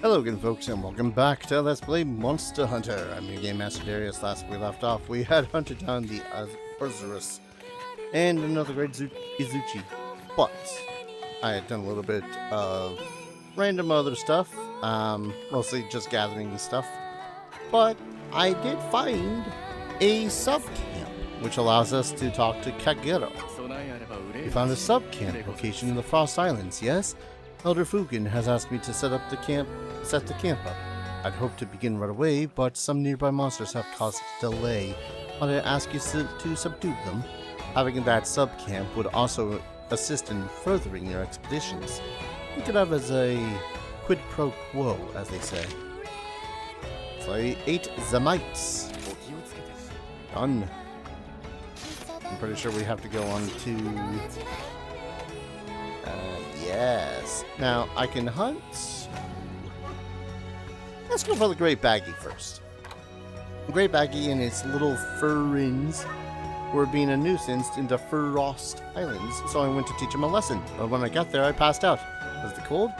Hello again folks, and welcome back to Let's Play Monster Hunter. I'm your Game Master Darius. Last we left off, we had hunted down the Ozurus and another great Izuchi, but I had done a little bit of random other stuff, mostly just gathering the stuff, but I did find a sub-camp, which allows us to talk to Kagero. We found a sub-camp location in the Frost Islands, yes? Elder Fugen has asked me to set the camp up. I'd hoped to begin right away, but some nearby monsters have caused a delay. But I ask you to subdue them. Having that sub-camp would also assist in furthering your expeditions. Think of it as a quid pro quo, as they say. So I ate the mites. Done. I'm pretty sure we have to go on to... yes. Now, I can hunt... Let's go for the Great Baggi first. Great Baggi and its little furrins were being a nuisance in the Frost Islands, so I went to teach him a lesson. But when I got there, I passed out. Was it cold?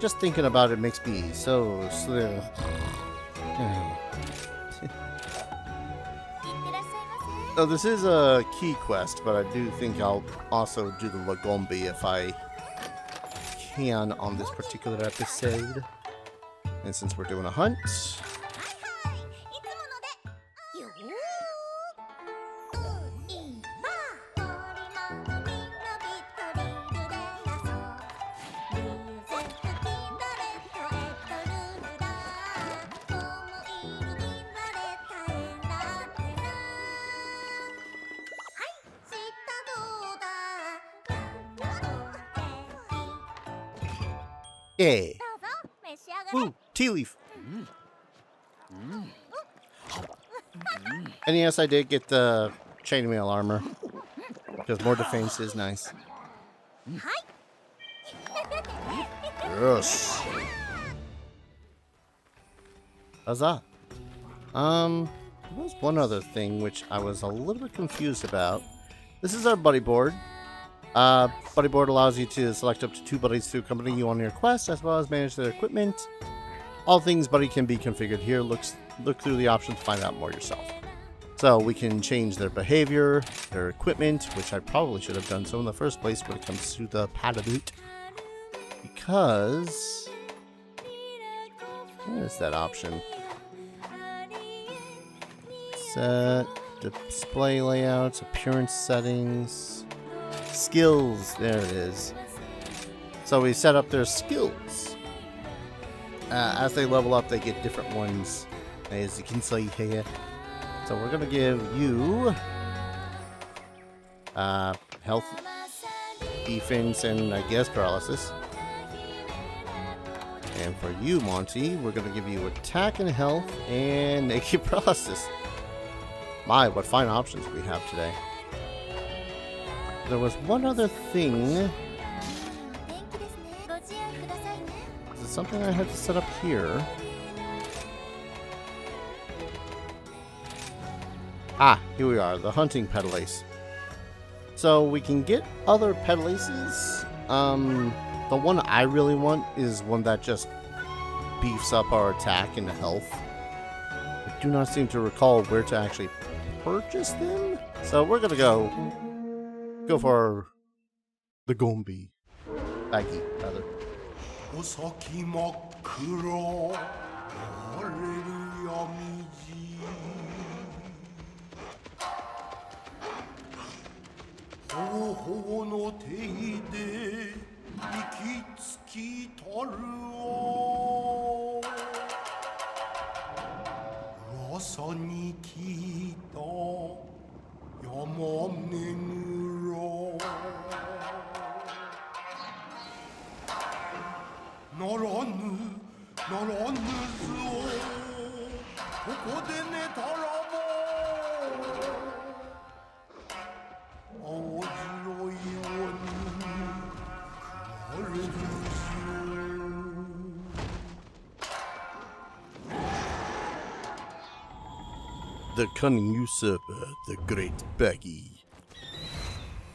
Just thinking about it makes me so slow. So this is a key quest, but I do think I'll also do the Lagombi if I can on this particular episode. And since we're doing a hunt, yeah. Ooh, tea leaf. And yes, I did get the chainmail armor, because more defense is nice. Yes. Huzzah. There was one other thing which I was a little bit confused about. This is our buddy board. Buddy board allows you to select up to 2 buddies to accompany you on your quest, as well as manage their equipment. All things buddy can be configured here. Look through the options to find out more yourself. So we can change their behavior, their equipment, which I probably should have done so in the first place when it comes to the Padaboot. Because... where is that option? Set, display layouts, appearance settings... skills, there it is. So we set up their skills. As they level up, they get different ones, as you can see here. So we're gonna give you health, defense, and I guess paralysis. And for you, Monty, we're gonna give you attack and health and naked paralysis. My, what fine options we have today. There was one other thing. Is it something I had to set up here? Ah, here we are, the hunting pedalace. So we can get other pedalaces. The one I really want is one that just beefs up our attack and health. I do not seem to recall where to actually purchase them. So we're gonna go for the Lagombi. Baggi, rather. The cunning usurper, the Great Baggi.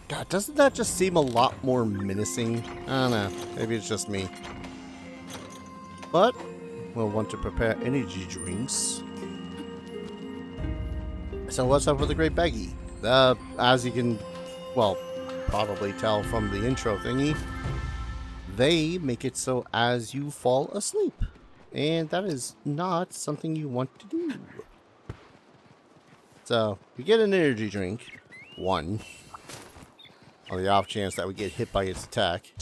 God, doesn't that just seem a lot more menacing? I don't know. Maybe it's just me. But will want to prepare energy drinks. So what's up with the Great Baggi? As you can, well, probably tell from the intro thingy, they make it so as you fall asleep. And that is not something you want to do. So, we get an energy drink. 1. On the off chance that we get hit by its attack.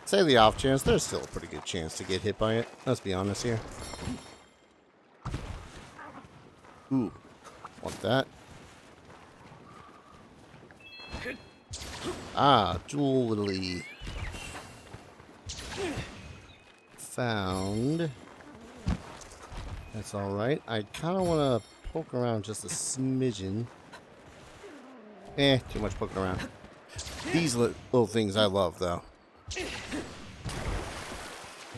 Say the off chance, there's still a pretty good chance to get hit by it. Let's be honest here. Ooh. Want that. Ah, jewel lily. Found. That's alright. I kind of want to poke around just a smidgen. Too much poking around. These little things I love, though. I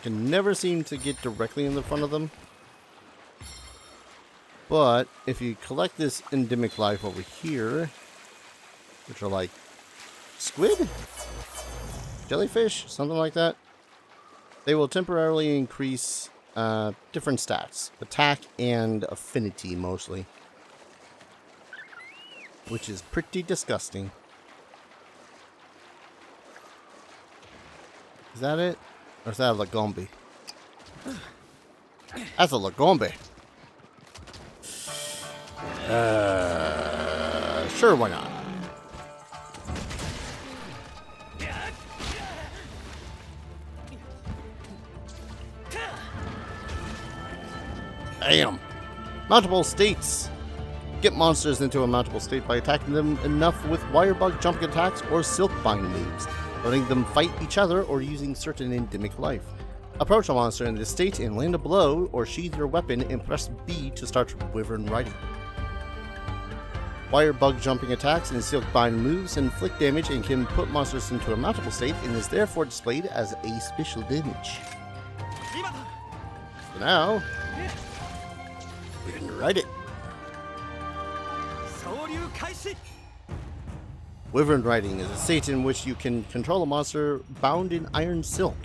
can never seem to get directly in the front of them. But if you collect this endemic life over here, which are like squid? Jellyfish? Something like that. They will temporarily increase different stats. Attack and affinity, mostly. Which is pretty disgusting. Is that it? Or is that a Lagombi? That's a Lagombi. Sure, why not? Damn. Multiple states. Get monsters into a mountable state by attacking them enough with wirebug jumping attacks or silkbind moves, letting them fight each other or using certain endemic life. Approach a monster in this state and land a blow or sheathe your weapon and press B to start wyvern riding. Wirebug jumping attacks and silkbind moves inflict damage and can put monsters into a mountable state and is therefore displayed as a special damage. So now, we can ride it. Wyvern riding is a state in which you can control a monster bound in iron silk.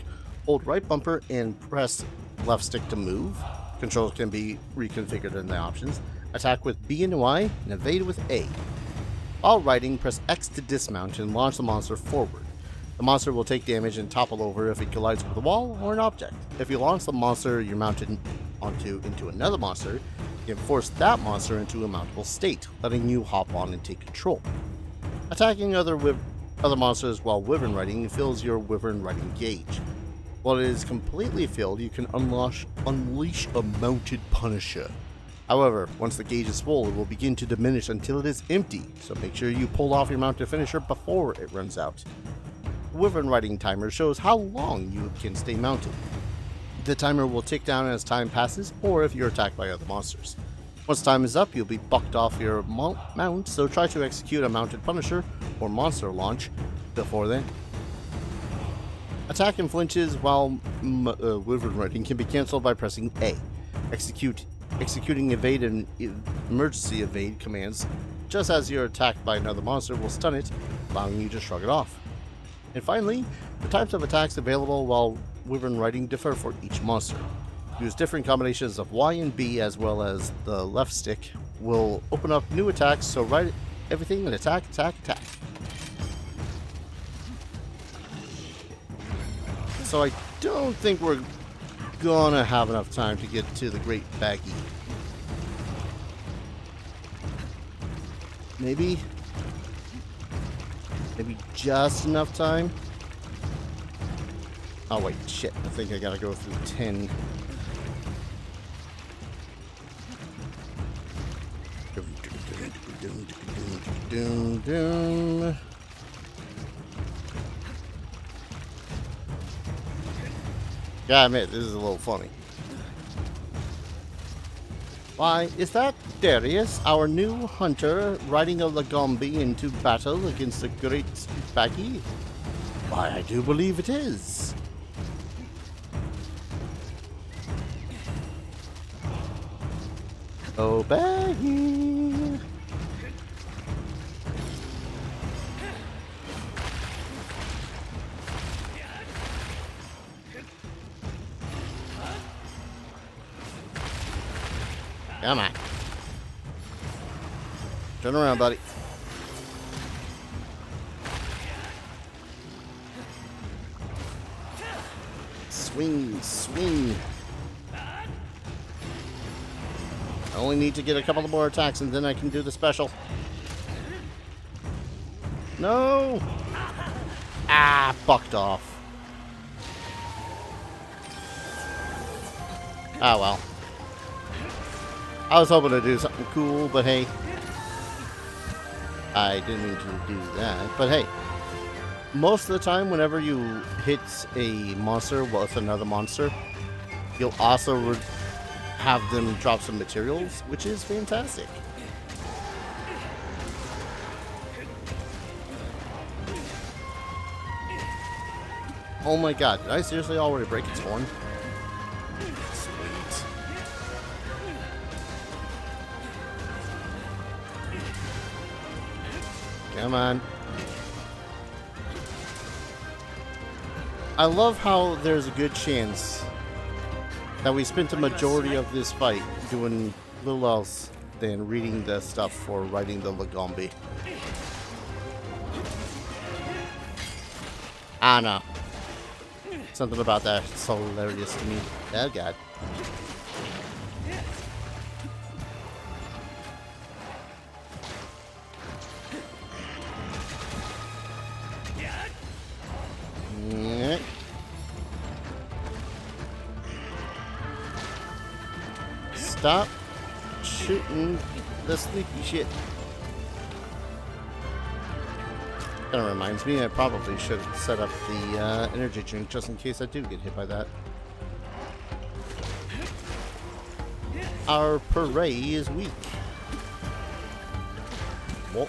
Hold right bumper and press left stick to move. Controls can be reconfigured in the options. Attack with B and Y and evade with A. While riding, press X to dismount and launch the monster forward. The monster will take damage and topple over if it collides with a wall or an object. If you launch the monster you're mounted onto into another monster, you can force that monster into a mountable state, letting you hop on and take control. Attacking other monsters while wyvern riding fills your wyvern riding gauge. While it is completely filled, you can unleash a mounted punisher. However, once the gauge is full, it will begin to diminish until it is empty, so make sure you pull off your mounted finisher before it runs out. The wyvern riding timer shows how long you can stay mounted. The timer will tick down as time passes, or if you're attacked by other monsters. Once time is up, you'll be bucked off your mount, so try to execute a mounted punisher or monster launch before then. Attack and flinches while wyvern riding can be cancelled by pressing A. Executing evade and emergency evade commands just as you're attacked by another monster will stun it, allowing you to shrug it off. And finally, the types of attacks available while wyvern riding differ for each monster. Use different combinations of Y and B as well as the left stick will open up new attacks, so ride everything and attack. So I don't think we're gonna have enough time to get to the Great Baggi. Maybe just enough time. Oh wait, shit, I think I gotta go through 10. Gotta admit, this is a little funny. Why, is that Darius, our new hunter, riding a Lagombi into battle against the Great Baggi? Why, I do believe it is. Oh, Baggi. Come on. Turn around, buddy. Swing, swing. I only need to get a couple of more attacks and then I can do the special. No! Ah, fucked off. Ah, well. I was hoping to do something cool, but hey. I didn't mean to do that, but hey. Most of the time, whenever you hit a monster with another monster, you'll also have them drop some materials, which is fantastic. Oh my god, did I seriously already break its horn? Sweet. Come on. I love how there's a good chance that we spent a majority of this fight doing little else than reading the stuff for writing the Lagombi. I know. Something about that is so hilarious to me. Oh god. Stop shooting the sneaky shit. Kind of reminds me, I probably should set up the energy drink just in case I do get hit by that. Our parade is weak. Whoa.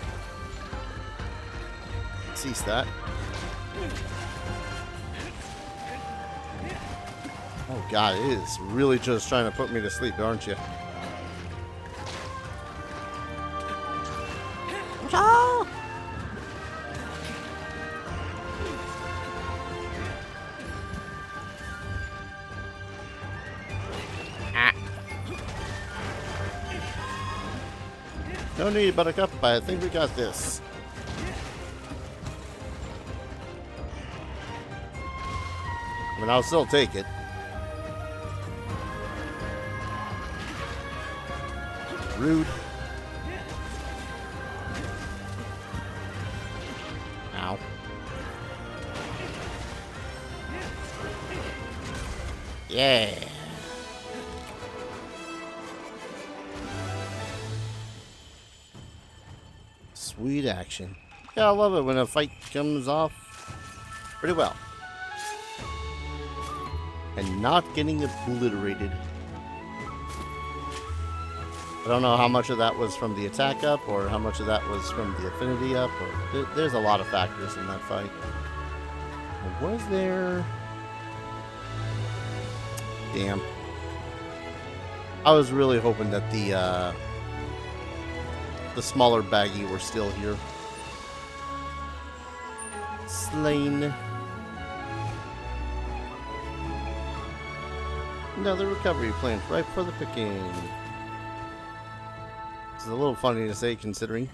Cease that. Oh god, it is really just trying to put me to sleep, aren't you? Ah! No need, Buttercup, but I think we got this. I mean, I'll still take it. Rude. Ow. Yeah. Sweet action. Yeah, I love it when a fight comes off pretty well. And not getting obliterated. I don't know how much of that was from the attack up or how much of that was from the affinity up. Or there's a lot of factors in that fight. Was there... Damn. I was really hoping that the smaller baggy were still here. Slain. Another recovery plant right for the picking. It's a little funny to say considering.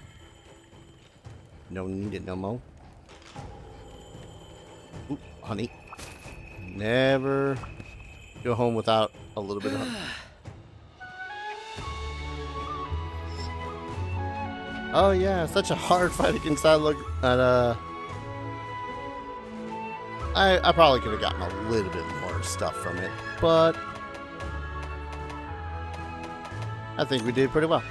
No need it no more. Oop, honey. Never go home without a little bit of honey. Oh yeah, such a hard fight against that look at I probably could have gotten a little bit more stuff from it, but I think we did pretty well.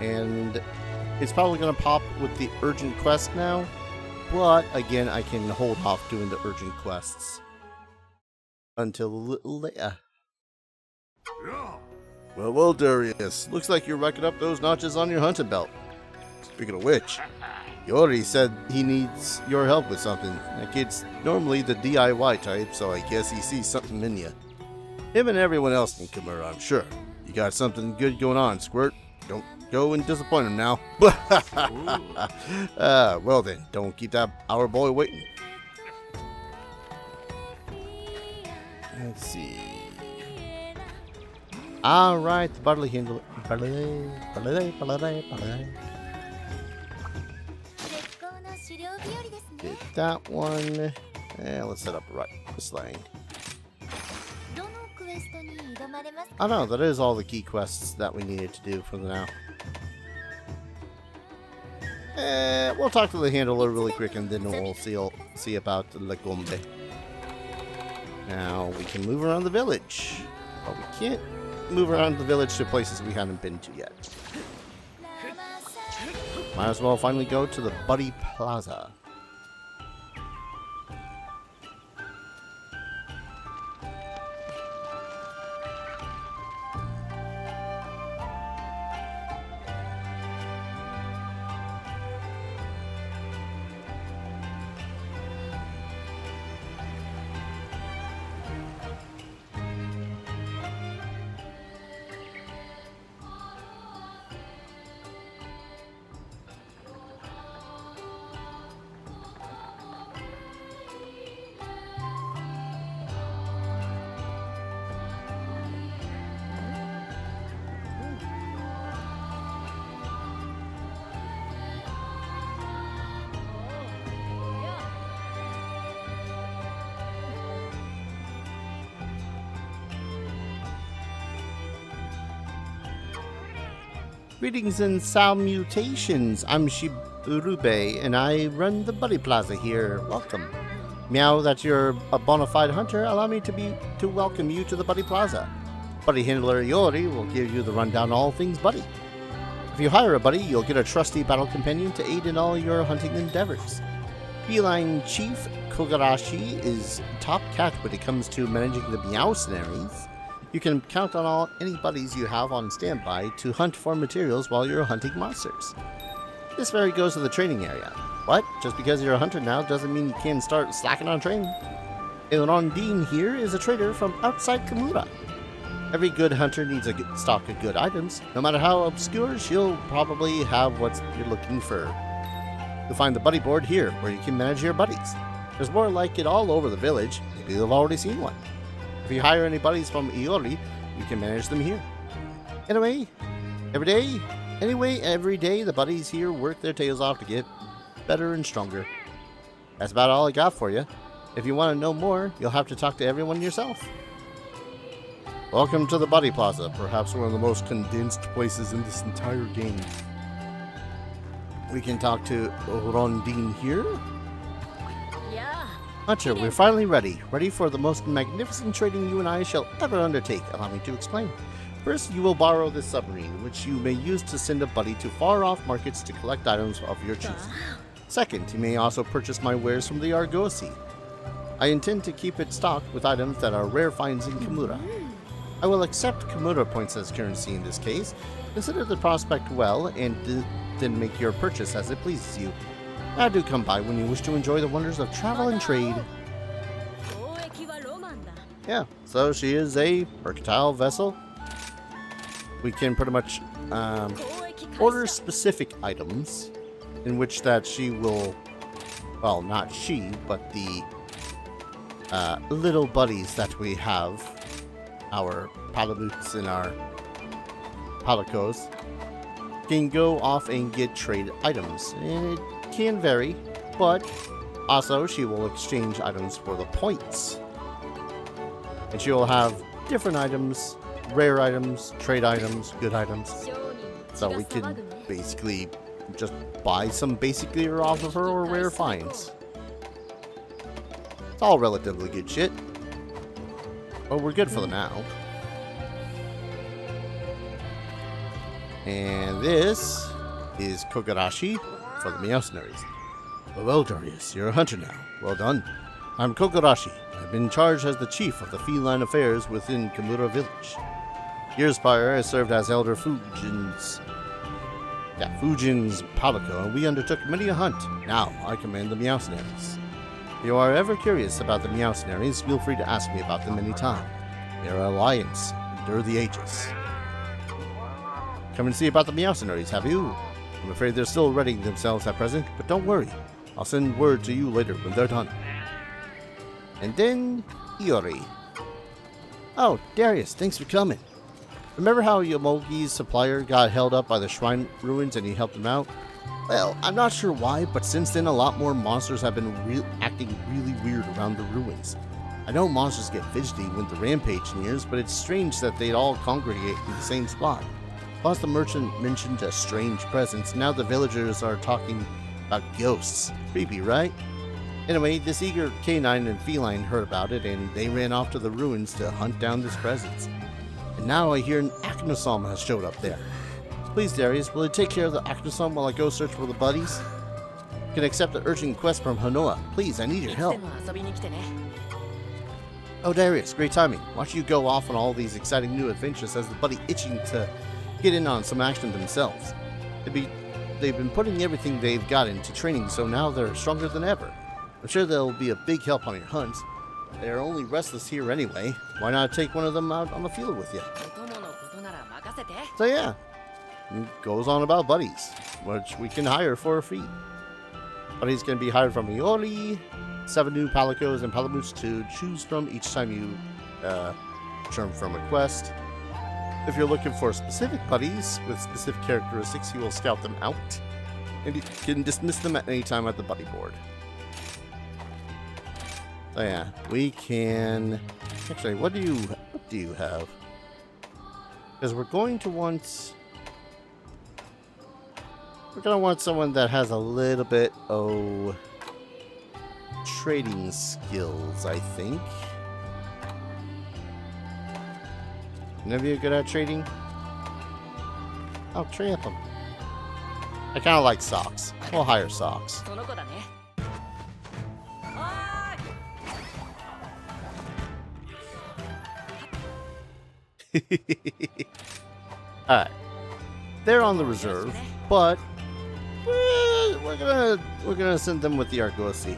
And it's probably going to pop with the urgent quest now, but again, I can hold off doing the urgent quests until a little later. Well, Darius, looks like you're racking up those notches on your hunting belt. Speaking of which, Yori said he needs your help with something. That kid's normally the DIY type, so I guess he sees something in you. Him and everyone else can come around, I'm sure. You got something good going on, Squirt. Don't go and disappoint him now. Well then, don't keep that our boy waiting. Let's see. Alright, the bodily handler. Did that one. Let's set up right slang. Oh no, that is all the key quests that we needed to do for now. We'll talk to the handler really quick and then we'll see about the Lagombi. Now we can move around the village. But we can't move around the village to places we haven't been to yet. Might as well finally go to the Buddy Plaza. Greetings and salutations. I'm Shiburube, and I run the Buddy Plaza here. Welcome. Meow that you're a bona fide hunter, allow me to welcome you to the Buddy Plaza. Buddy handler Iori will give you the rundown on all things Buddy. If you hire a buddy, you'll get a trusty battle companion to aid in all your hunting endeavors. Feline Chief Kogarashi is top cat when it comes to managing the meow scenarios. You can count on any buddies you have on standby to hunt for materials while you're hunting monsters. This very goes to the training area. But just because you're a hunter now doesn't mean you can start slacking on training. Rondine here is a trader from outside Kamura. Every good hunter needs a good stock of good items. No matter how obscure, she'll probably have what you're looking for. You'll find the buddy board here, where you can manage your buddies. There's more like it all over the village. Maybe you've already seen one. If you hire any buddies from Iori, you can manage them here. Anyway, every day the buddies here work their tails off to get better and stronger. That's about all I got for you. If you want to know more, you'll have to talk to everyone yourself. Welcome to the Buddy Plaza, perhaps one of the most condensed places in this entire game. We can talk to Rondine here. Hunter, we're finally ready for the most magnificent trading you and I shall ever undertake. Allow me to explain. First, you will borrow this submarine, which you may use to send a buddy to far-off markets to collect items of your choosing. Second, you may also purchase my wares from the Argosy. I intend to keep it stocked with items that are rare finds in Kamura. I will accept Kamura points as currency in this case. Consider the prospect well, and then make your purchase as it pleases you. Now do come by when you wish to enjoy the wonders of travel and trade. Yeah, so she is a mercantile vessel. We can pretty much order specific items in which that she will, well, not she, but the little buddies that we have, our palamutes and our palicos, can go off and get trade items. And it can vary, but also she will exchange items for the points. And she will have different items, rare items, trade items, good items. So we can basically just buy some basic gear off of her or rare finds. It's all relatively good shit. But we're good for the now. And this is Kogarashi for the Meowsnaries. Well, Darius, you're a hunter now. Well done. I'm Kogarashi. I've been charged as the chief of the feline affairs within Kamura village. Years prior, I served as Elder Fujin's palico, and we undertook many a hunt. Now, I command the Meowsnaries. If you are ever curious about the Meowsnaries, feel free to ask me about them anytime. They are an alliance, endure the ages. Come and see about the Meowsnaries, have you? I'm afraid they're still readying themselves at present, but don't worry. I'll send word to you later when they're done. And then, Iori. Oh, Darius, thanks for coming. Remember how Yomogi's supplier got held up by the shrine ruins and he helped him out? Well, I'm not sure why, but since then a lot more monsters have been acting really weird around the ruins. I know monsters get fidgety when the rampage nears, but it's strange that they'd all congregate in the same spot. Plus the merchant mentioned a strange presence, now the villagers are talking about ghosts. Creepy, right? Anyway, this eager canine and feline heard about it, and they ran off to the ruins to hunt down this presence. And now I hear an Acnosom has showed up there. Please, Darius, will you take care of the Acnosom while I go search for the buddies? You can accept the urgent request from Hanoa. Please, I need your help. Oh, Darius, great timing. Watch you go off on all these exciting new adventures as the buddy itching to get in on some action themselves. They've been putting everything they've got into training, so now they're stronger than ever. I'm sure they'll be a big help on your hunts. They're only restless here anyway. Why not take one of them out on the field with you? So yeah, it goes on about buddies, which we can hire for a fee. Buddies can be hired from Iori, 7 new Palicos and Palamus to choose from each time you return from a quest. If you're looking for specific buddies with specific characteristics, you will scout them out, and you can dismiss them at any time at the buddy board. So yeah, we can... Actually, what do you have? Because we're going to want... We're going to want someone that has a little bit of trading skills, I think. None of you good at trading? I'll trade them. I kind of like socks. We'll hire socks. Alright. They're on the reserve, but we're gonna send them with the Argosy.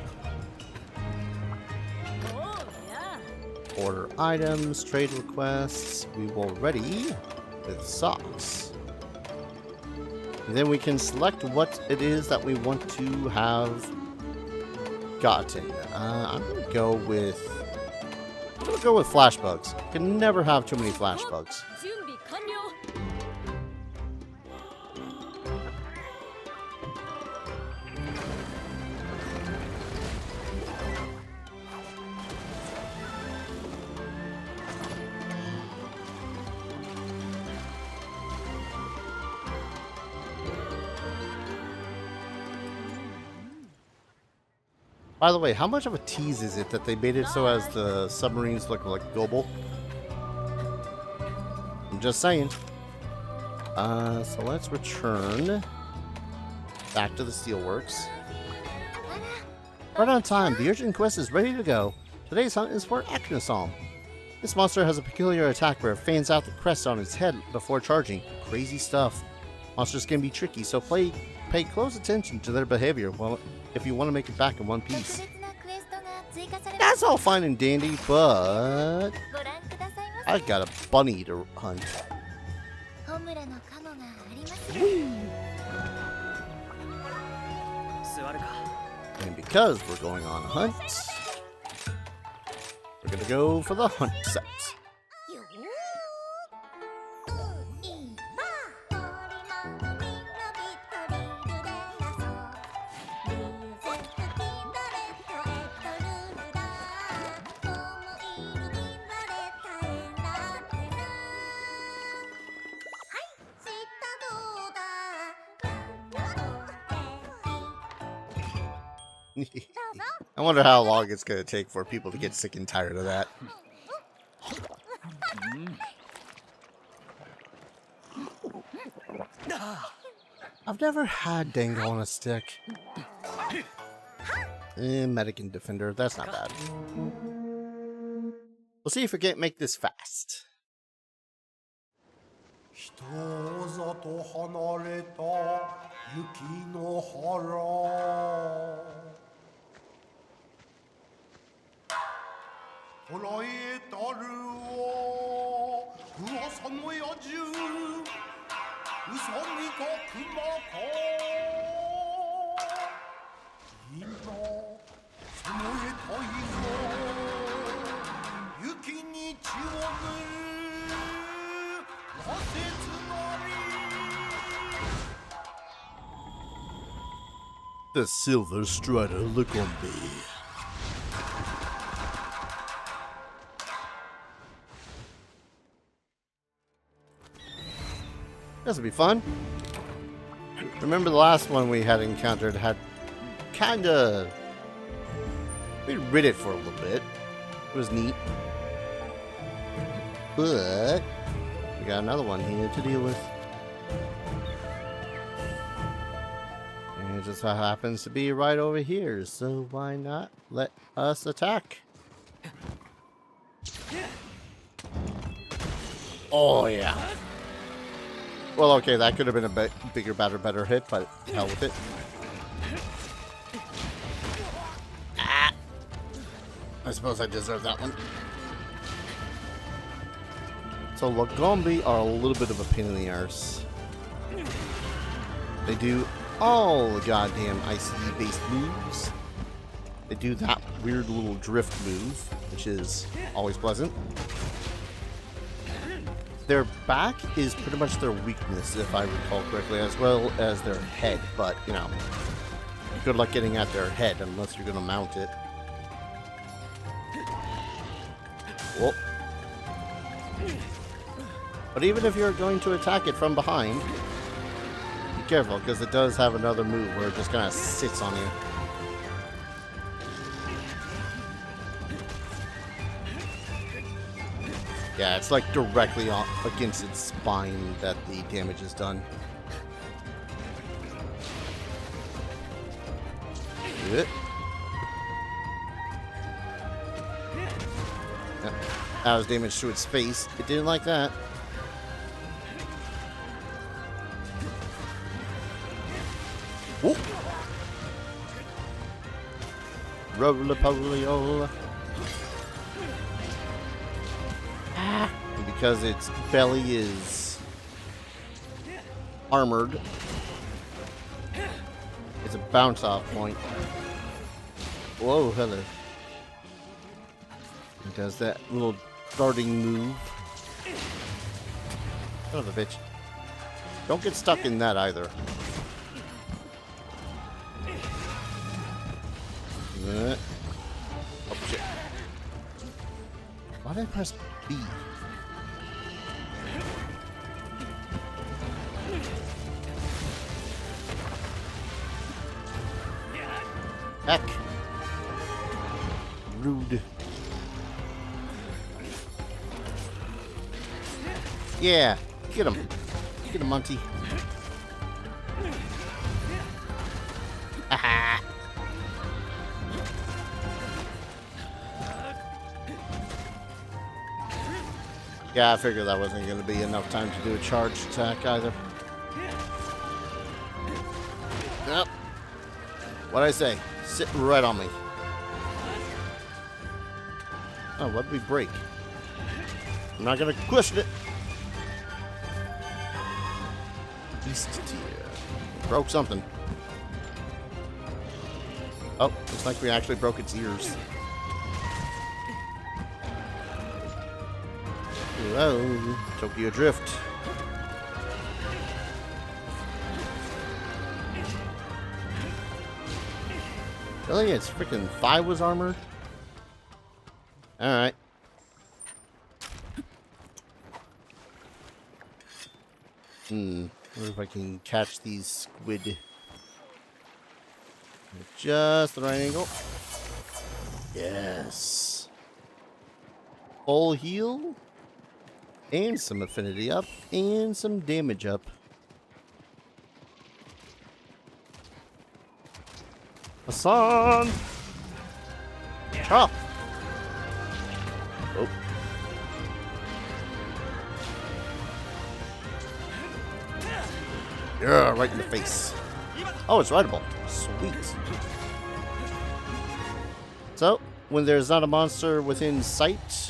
Order items, trade requests. We will ready with socks. And then we can select what it is that we want to have gotten. I'm gonna go with flash bugs. Can never have too many flash bugs. By the way, how much of a tease is it that they made it so as the submarines look like global? I'm just saying. So let's return back to the steelworks. Right on time, the urgent quest is ready to go. Today's hunt is for Acnosom. This monster has a peculiar attack where it fans out the crest on its head before charging. Crazy stuff. Monsters can be tricky, so pay close attention to their behavior if you want to make it back in one piece. That's all fine and dandy, but I got a bunny to hunt. And because we're going on a hunt, we're gonna go for the hunt set. I wonder how long it's going to take for people to get sick and tired of that. I've never had Dango on a stick. Medic and Defender, that's not bad. We'll see if we can't make this fast. 捉えたるは噂の野獣ウサギかクマかみんなそのえたいが雪に血を塗る The Silver Strider Lagombi. This will be fun. Remember the last one we had encountered had kinda... we rid it for a little bit. It was neat. But we got another one here to deal with. And it just happens to be right over here, so why not let us attack? Oh yeah. Well, okay, that could have been a bit bigger, better hit, but hell with it. Ah. I suppose I deserve that one. So Lagombi are a little bit of a pain in the arse. They do all the goddamn ICE-based moves. They do that weird little drift move, which is always pleasant. Their back is pretty much their weakness, if I recall correctly, as well as their head. But, you know, good luck getting at their head unless you're going to mount it. Whoa. But even if you're going to attack it from behind, be careful, because it does have another move where it just kind of sits on you. Yeah, it's like directly against its spine that the damage is done. Good. Yep. That was damage to its face. It didn't like that. Whoop. Roly-poly-ola. Because its belly is armored, it's a bounce off point. Whoa, hello. It does that little darting move. Son of a bitch. Don't get stuck in that either. Oh shit. Why did I press B? Heck. Rude. Yeah. Get him. Get him, Monty. Aha. Yeah, I figured that wasn't going to be enough time to do a charge attack either. Nope. What'd I say? Sit right on me. Oh, what did we break? I'm not gonna question it. Beast tier. Broke something. Oh, looks like we actually broke its ears. Whoa, Tokyo Drift. Really? Its freaking thigh was armored? Alright. Wonder if I can catch these squid at just the right angle. Yes. Full heal. And some affinity up. And some damage up. Hassan! Chop! Oh. Yeah, right in the face. Oh, it's rideable. Sweet. So, when there's not a monster within sight,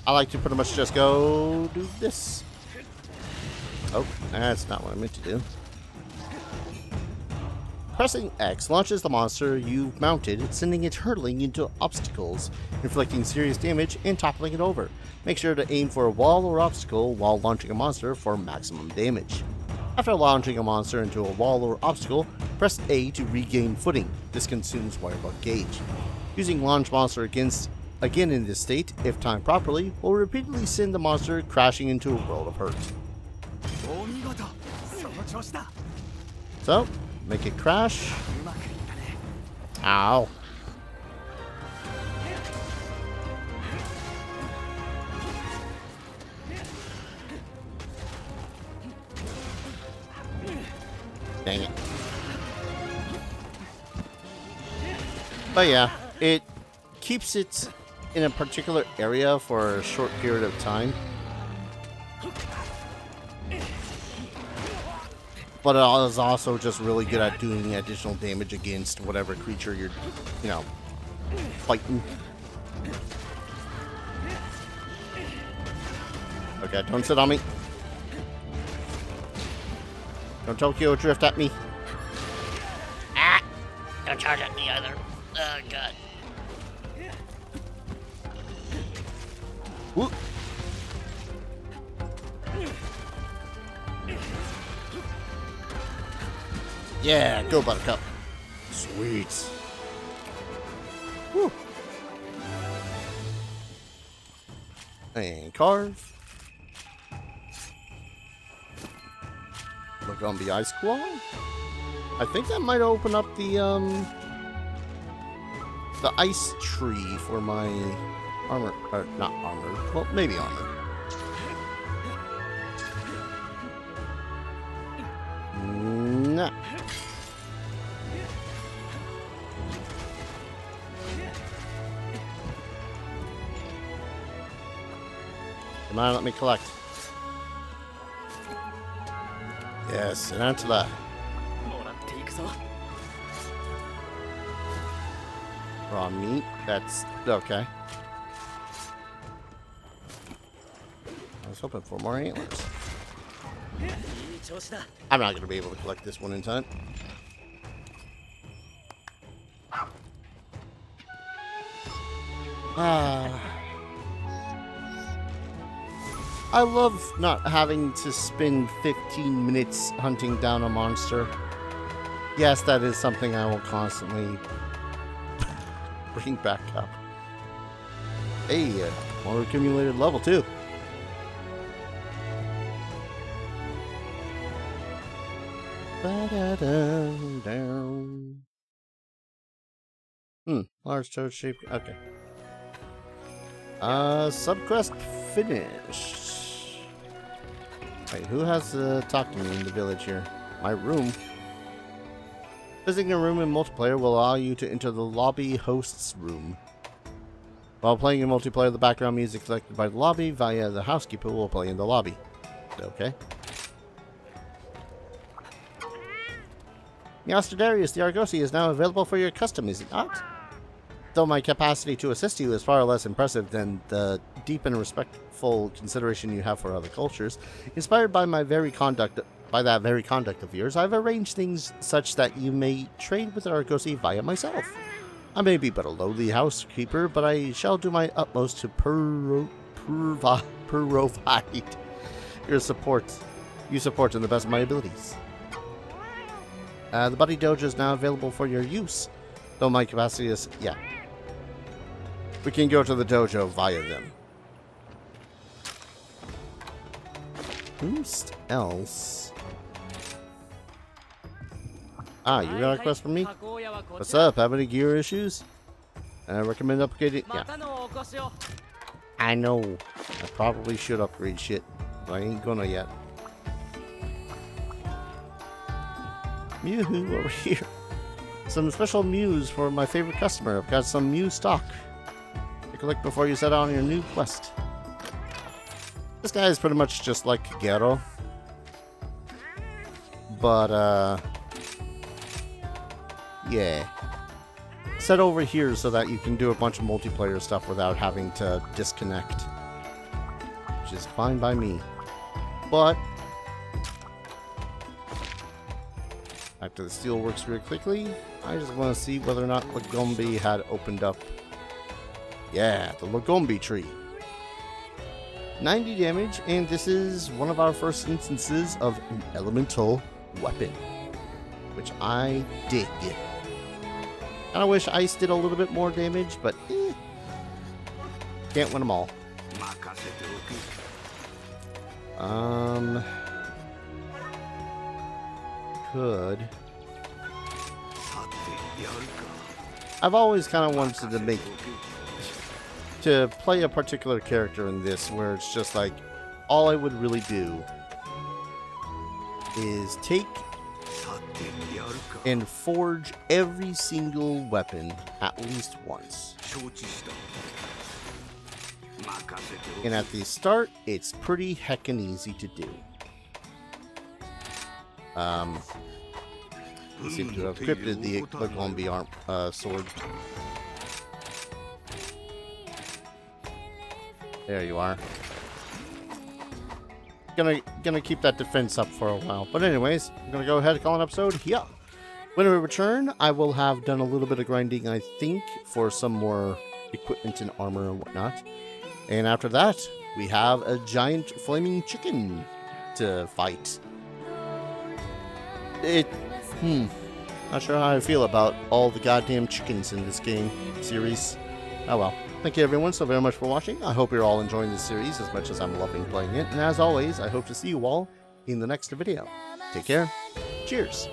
I like to pretty much just go do this. Oh, that's not what I meant to do. Pressing X launches the monster you've mounted, sending it hurtling into obstacles, inflicting serious damage and toppling it over. Make sure to aim for a wall or obstacle while launching a monster for maximum damage. After launching a monster into a wall or obstacle, press A to regain footing. This consumes Wirebug Gauge. Using launch monster again in this state, if timed properly, will repeatedly send the monster crashing into a world of hurt. So, make it crash. Ow. Dang it. But yeah, it keeps it in a particular area for a short period of time. But it is also just really good at doing additional damage against whatever creature you're, fighting. Okay, don't sit on me. Don't Tokyo drift at me. Ah! Don't charge at me either. Oh, God. Whoop. Yeah, go Buttercup. Sweet. Woo. And carve. Lagombi Ice Claw. I think that might open up the ice tree for my armor, or not armor, well, maybe armor. Nah. Come on, let me collect. Yes, and onto that. Raw meat, that's okay. I was hoping for more antlers. I'm not going to be able to collect this one in time. I love not having to spend 15 minutes hunting down a monster. Yes, that is something I will constantly bring back up. Hey, more accumulated level too. Large toad shape. Okay. Subquest finished. Wait, who has to talk to me in the village here? My room. Visiting a room in multiplayer will allow you to enter the lobby host's room. While playing in multiplayer, the background music selected by the lobby via the housekeeper will play in the lobby. Okay. Master Darius, the Argosy is now available for your custom, is it not? Though my capacity to assist you is far less impressive than the deep and respectful consideration you have for other cultures, inspired by that very conduct of yours, I've arranged things such that you may trade with the Argosy via myself. I may be but a lowly housekeeper, but I shall do my utmost to provide your support. You support in the best of my abilities. The Buddy Dojo is now available for your use, though my capacity is... yeah. We can go to the dojo via them. Who else? Ah, you got a request from me? What's up? Have any gear issues? I recommend upgrading... yeah. I know. I probably should upgrade shit, but I ain't gonna yet. Mew over here. Some special Mews for my favorite customer. I've got some Mew stock. Take a look before you set out on your new quest. This guy is pretty much just like Kagero. But, yeah. Set over here so that you can do a bunch of multiplayer stuff without having to disconnect. Which is fine by me. But... after the steel works really quickly, I just want to see whether or not Lagombi had opened up. Yeah, the Lagombi tree. 90 damage, and this is one of our first instances of an elemental weapon, which I dig. And I wish Ice did a little bit more damage, but can't win them all. Could. I've always kind of wanted to play a particular character in this where it's just like all I would really do is take and forge every single weapon at least once. And at the start, it's pretty heckin' easy to do. We seem to have equipped the Lagombi sword. There you are. Gonna keep that defense up for a while. But anyways, I'm gonna go ahead and call an episode here. When we return, I will have done a little bit of grinding, I think, for some more equipment and armor and whatnot. And after that, we have a giant flaming chicken to fight. Not sure how I feel about all the goddamn chickens in this game series. Oh well. Thank you everyone so very much for watching. I hope you're all enjoying this series as much as I'm loving playing it. And as always, I hope to see you all in the next video. Take care. Cheers.